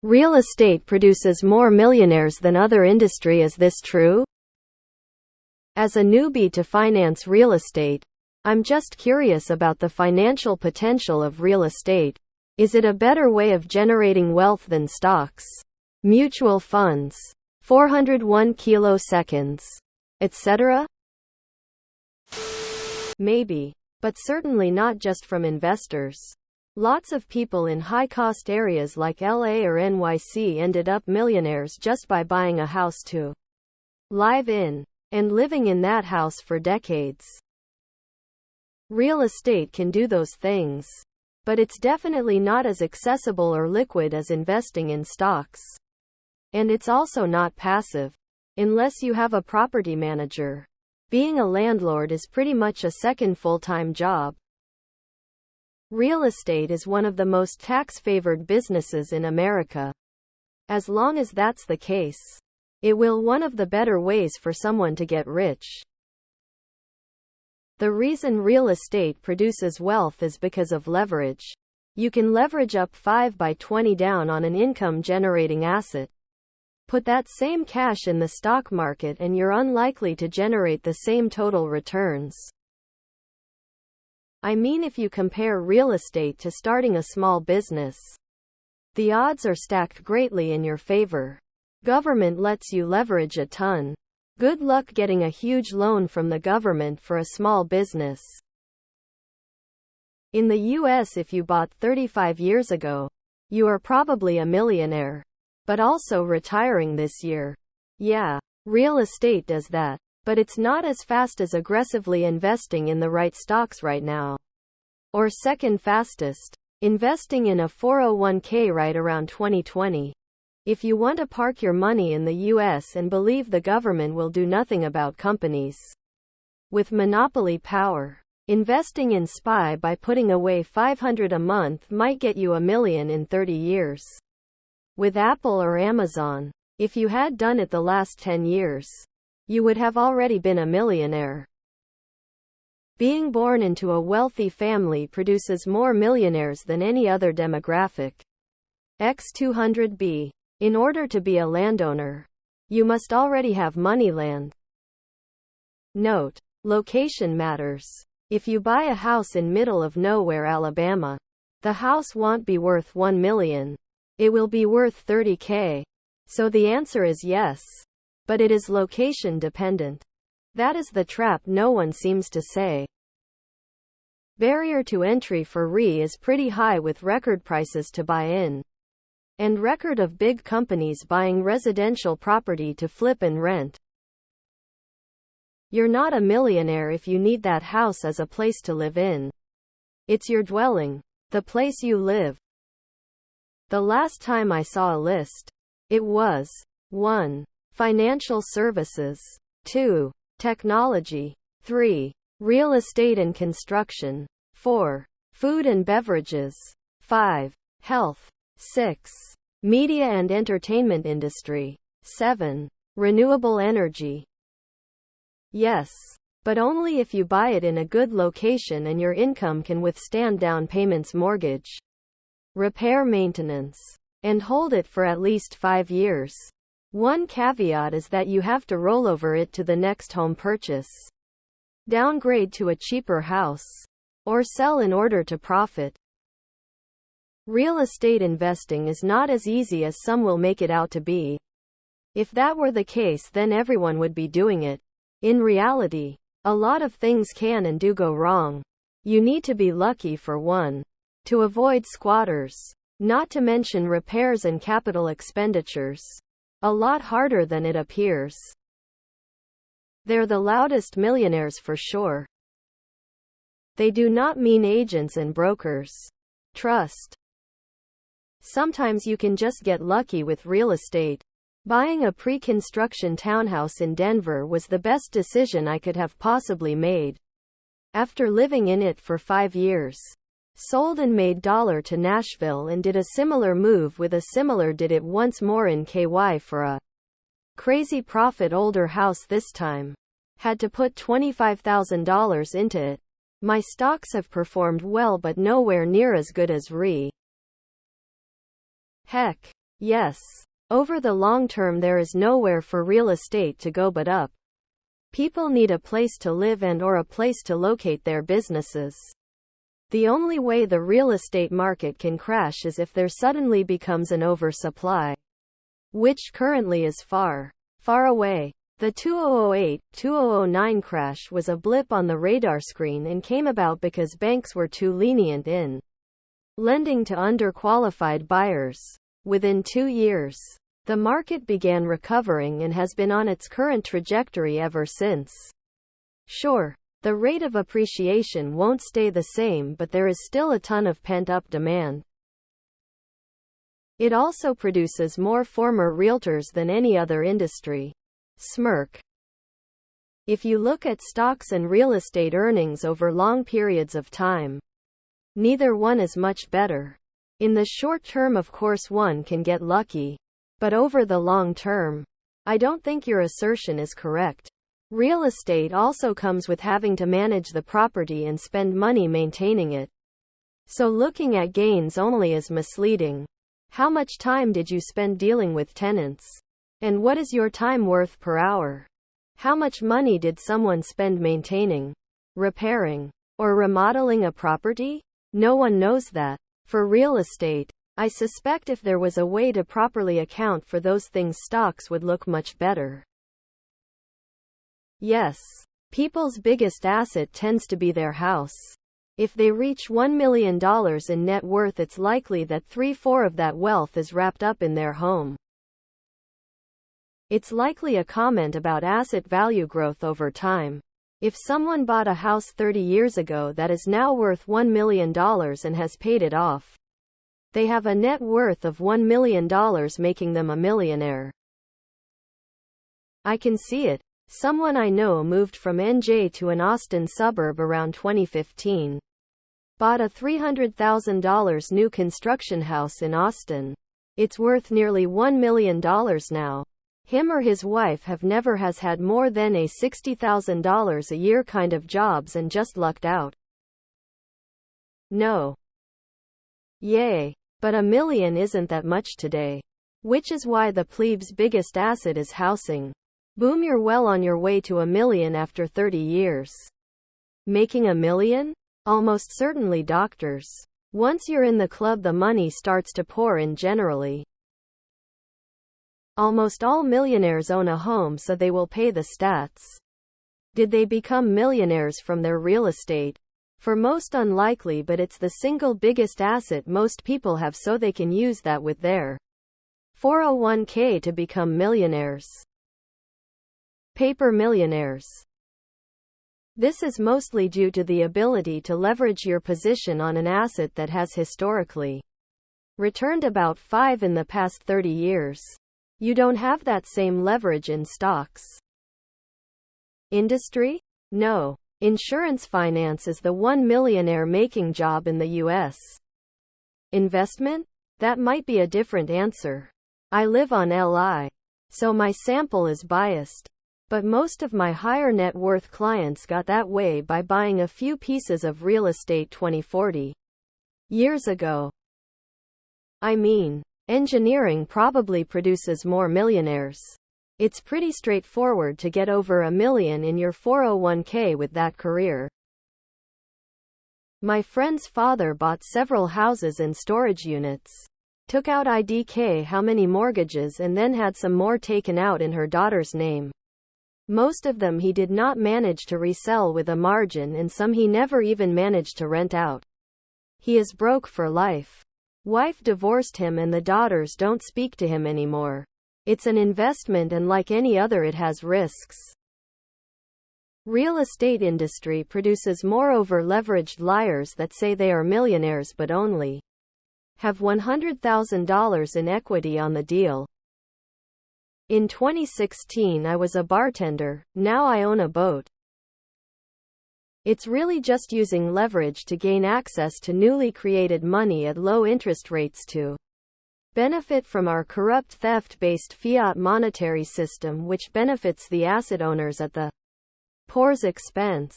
Real estate produces more millionaires than other industry. Is this true? As a newbie to finance real estate, I'm just curious about the financial potential of real estate. Is it a better way of generating wealth than stocks, mutual funds, 401 kiloseconds, etc.? Maybe, but certainly not just from investors. Lots of people in high-cost areas like LA or NYC ended up millionaires just by buying a house to live in and living in that house for decades. Real estate can do those things, but it's definitely not as accessible or liquid as investing in stocks. And it's also not passive, unless you have a property manager. Being a landlord is pretty much a second full-time job. Real estate is one of the most tax-favored businesses in America. As long as that's the case, it will one of the better ways for someone to get rich. The reason real estate produces wealth is because of leverage. You can leverage up 5 by 20 down on an income-generating asset. Put that same cash in the stock market and you're unlikely to generate the same total returns. I mean, if you compare real estate to starting a small business, the odds are stacked greatly in your favor. Government lets you leverage a ton. Good luck getting a huge loan from the government for a small business. In the US, if you bought 35 years ago, you are probably a millionaire, but also retiring this year. Yeah, real estate does that. But it's not as fast as aggressively investing in the right stocks right now. Or second fastest, investing in a 401k right around 2020. If you want to park your money in the US and believe the government will do nothing about companies with monopoly power, investing in SPY by putting away $500 a month might get you $1 million in 30 years. With Apple or Amazon, if you had done it the last 10 years, you would have already been a millionaire. Being born into a wealthy family produces more millionaires than any other demographic. X200B. In order to be a landowner, you must already have money land. Note: location matters. If you buy a house in middle of nowhere, Alabama, the house won't be worth $1 million. It will be worth $30K. So the answer is yes. But it is location dependent. That is the trap no one seems to say. Barrier to entry for RE is pretty high with record prices to buy in. And record of big companies buying residential property to flip and rent. You're not a millionaire if you need that house as a place to live in. It's your dwelling, the place you live. The last time I saw a list, it was 1. Financial services, 2. Technology, 3. Real estate and construction, 4. Food and beverages, 5. Health, 6. Media and entertainment industry, 7. Renewable energy. Yes, but only if you buy it in a good location and your income can withstand down payments, mortgage, repair, maintenance, and hold it for at least 5 years. One caveat is that you have to roll over it to the next home purchase, downgrade to a cheaper house, or sell in order to profit. Real estate investing is not as easy as some will make it out to be. If that were the case, then everyone would be doing it. In reality, a lot of things can and do go wrong. You need to be lucky, for one, to avoid squatters, not to mention repairs and capital expenditures. A lot harder than it appears. They're the loudest millionaires for sure. They do not mean agents and brokers. Trust. Sometimes you can just get lucky with real estate. Buying a pre-construction townhouse in Denver was the best decision I could have possibly made. After living in it for 5 years, sold and made $1 to Nashville and did a similar move with a similar did it once more in KY for a crazy profit, older house this time. Had to put $25,000 into it. My stocks have performed well but nowhere near as good as RE. Heck, Yes. Over the long term, there is nowhere for real estate to go but up. People need a place to live and/or a place to locate their businesses. The only way the real estate market can crash is if there suddenly becomes an oversupply, which currently is far, far away. The 2008-2009 crash was a blip on the radar screen and came about because banks were too lenient in lending to underqualified buyers. Within 2 years, the market began recovering and has been on its current trajectory ever since. Sure, the rate of appreciation won't stay the same, but there is still a ton of pent-up demand. It also produces more former realtors than any other industry. Smirk. If you look at stocks and real estate earnings over long periods of time, neither one is much better. In the short term, of course, one can get lucky. But over the long term, I don't think your assertion is correct. Real estate also comes with having to manage the property and spend money maintaining it. So looking at gains only is misleading. How much time did you spend dealing with tenants? And what is your time worth per hour? How much money did someone spend maintaining, repairing, or remodeling a property? No one knows that. For real estate, I suspect if there was a way to properly account for those things, stocks would look much better. Yes, people's biggest asset tends to be their house. If they reach $1 million in net worth, it's likely that 3/4 of that wealth is wrapped up in their home. It's likely a comment about asset value growth over time. If someone bought a house 30 years ago that is now worth $1 million and has paid it off, they have a net worth of $1 million, making them a millionaire. I can see it. Someone I know moved from NJ to an Austin suburb around 2015. Bought a $300,000 new construction house in Austin. It's worth nearly $1 million now. Him or his wife have never has had more than a $60,000 a year kind of jobs and just lucked out. No. Yay. But $1 million isn't that much today. Which is why the plebes' biggest asset is housing. Boom, you're well on your way to $1 million after 30 years. Making $1 million? Almost certainly doctors. Once you're in the club, the money starts to pour in generally. Almost all millionaires own a home, so they will pay the stats. Did they become millionaires from their real estate? For most, unlikely, but it's the single biggest asset most people have, so they can use that with their 401k to become millionaires. Paper millionaires. This is mostly due to the ability to leverage your position on an asset that has historically returned about 5 in the past 30 years. You don't have that same leverage in stocks. Industry? No. Insurance finance is the one millionaire making job in the US. Investment? That might be a different answer. I live on LI, so my sample is biased. But most of my higher net worth clients got that way by buying a few pieces of real estate 20-40 years ago. I mean, engineering probably produces more millionaires. It's pretty straightforward to get over $1 million in your 401k with that career. My friend's father bought several houses and storage units, took out IDK how many mortgages, and then had some more taken out in her daughter's name. Most of them he did not manage to resell with a margin, and some he never even managed to rent out. He is broke for life. Wife divorced him and the daughters don't speak to him anymore. It's an investment, and like any other, it has risks. Real estate industry produces more over-leveraged liars that say they are millionaires but only have $100,000 in equity on the deal. In 2016 I was a bartender, now I own a boat. It's really just using leverage to gain access to newly created money at low interest rates to benefit from our corrupt, theft-based fiat monetary system, which benefits the asset owners at the poor's expense.